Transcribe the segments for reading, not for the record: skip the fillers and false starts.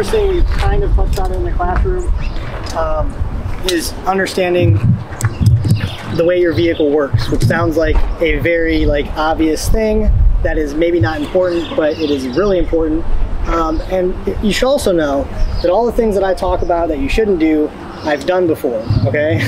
first thing we kind of touched on in the classroom is understanding the way your vehicle works, which sounds like a very obvious thing that is maybe not important, but it is really important. And you should also know that all the things that I talk about that you shouldn't do, I've done before, okay?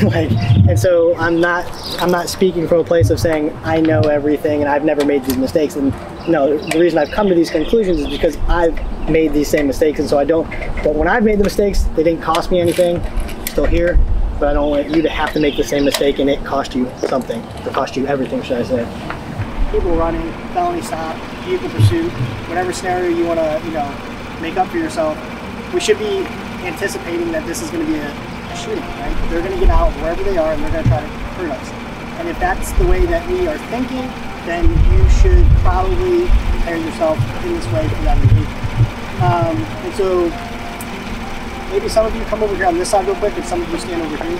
And so I'm not speaking from a place of saying I know everything and I've never made these mistakes. And no, the reason I've come to these conclusions is because I've made these same mistakes, and so I don't. But when I've made the mistakes, they didn't cost me anything. I'm still here, but I don't want you to have to make the same mistake and it cost you something, or cost you everything, should I say? People running, felony stop, vehicle pursuit, whatever scenario you want to, make up for yourself. We should be anticipating that this is going to be a shooting, right? They're going to get out wherever they are and they're going to try to hurt us. And if that's the way that we are thinking, then you should probably prepare yourself in this way for that behavior. And so maybe some of you come over here on this side real quick and some of you stand over here.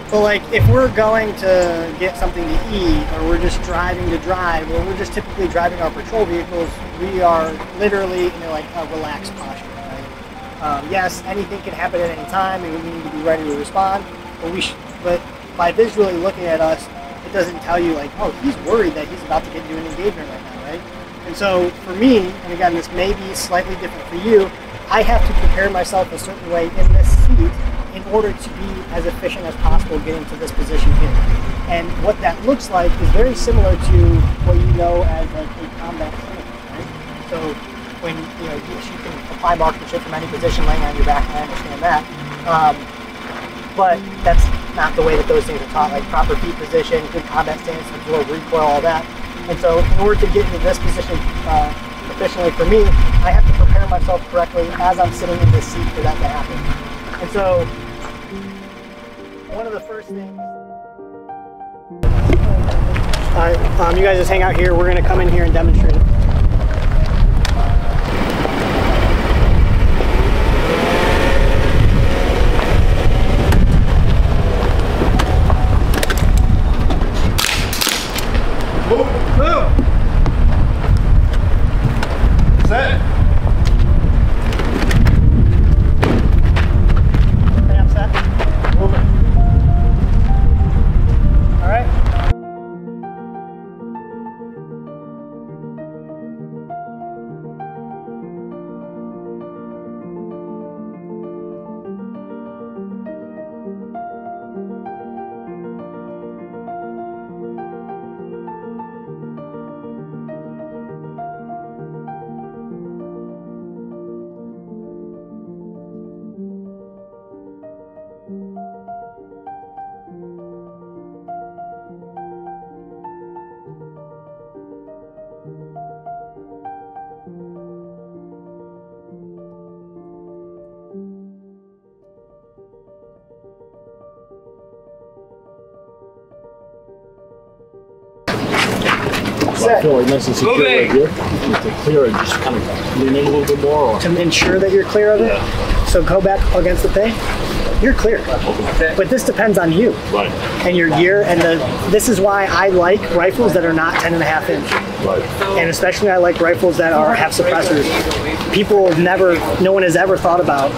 So if we're going to get something to eat, or we're just driving to drive, or we're just typically driving our patrol vehicles, we are literally in a relaxed posture, right? Yes, anything can happen at any time and we need to be ready to respond, but by visually looking at us, it doesn't tell you oh, he's worried that he's about to get into an engagement right now, right? And so for me, and again, this may be slightly different for you, I have to prepare myself a certain way in this seat in order to be as efficient as possible getting to this position here. And what that looks like is very similar to what you know as a combat stance, right? So when you can apply marksmanship from any position laying on your back, I understand that. But that's not the way that those things are taught, proper feet position, good combat stance, absorb recoil, all that. And so in order to get into this position efficiently for me, I have to prepare myself correctly as I'm sitting in this seat for that to happen. And so one of the first things, you guys just hang out here. We're going to come in here and demonstrate it. I feel nice and secure right here. To clear it, just kind of lean in a little bit more. Or... To ensure that you're clear of it? Yeah. So go back against the thing. You're clear. But this depends on you. Right. And your gear. And this is why I like rifles that are not 10.5 inch. Right. And especially I like rifles that have suppressors. No one has ever thought about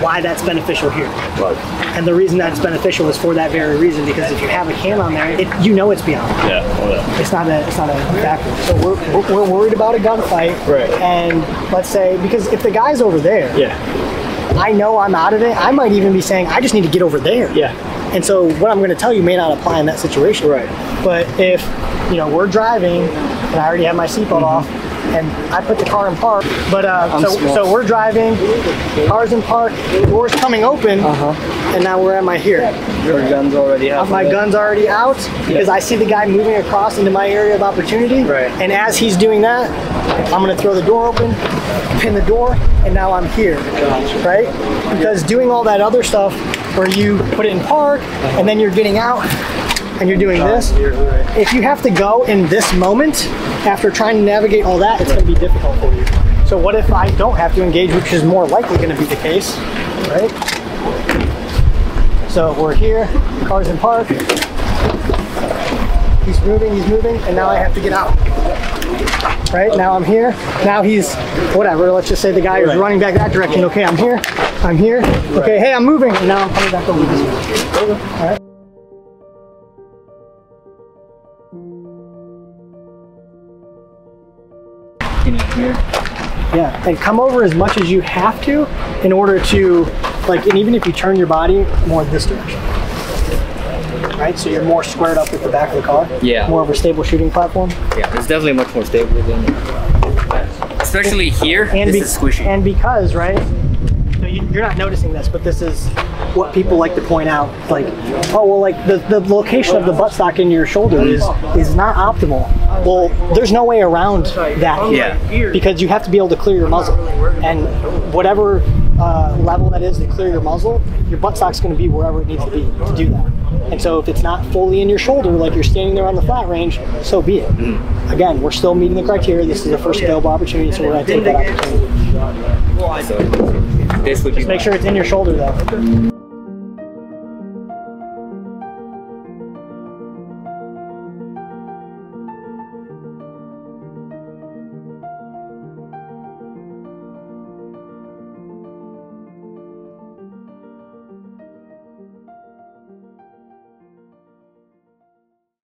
why that's beneficial here. Right. And the reason that's beneficial is for that very reason, because if you have a can on there, it's beyond. Yeah. Oh, yeah. It's not a factor. So we're worried about a gunfight. Right. And let's say, because if the guy's over there, yeah, I know I'm out of it. I might even be saying, I just need to get over there. Yeah. And so what I'm going to tell you may not apply in that situation. Right. But if we're driving and I already have my seatbelt off, and I put the car in park, but so we're driving, car's in park, door's coming open, and now where am I here? Your gun's already out. My gun's already out because I see the guy moving across into my area of opportunity, right. And as he's doing that, I'm going to throw the door open, pin the door, and now I'm here, right? Because doing all that other stuff where you put it in park, and then you're getting out, and you're doing this, if you have to go in this moment, after trying to navigate all that, it's going to be difficult for you. So what if I don't have to engage, which is more likely going to be the case, right? So we're here, car's in park, he's moving, and now I have to get out. right? Now I'm here. Now he's, whatever, let's just say the guy is running back that direction. Okay, I'm here. I'm here. Okay, hey, I'm moving. And now I'm coming back over this way. All right. Here. Yeah, and come over as much as you have to in order to, like, and even if you turn your body more this direction. Right, so you're more squared up with the back of the car. Yeah. More of a stable shooting platform. Yeah, it's definitely much more stable than, especially here. And this is squishy. And because, right, so you're not noticing this, but this is what people like to point out. Like, oh well, like the location of the buttstock in your shoulder is not optimal. Well, there's no way around that here. Yeah. Because you have to be able to clear your muzzle, and whatever level that is to clear your muzzle, your buttstock's going to be wherever it needs to be to do that. And so if it's not fully in your shoulder, like you're standing there on the flat range, so be it. Again, we're still meeting the criteria. This is a first available opportunity, so we're going to take that opportunity. So this would Just make sure it's in your shoulder, though.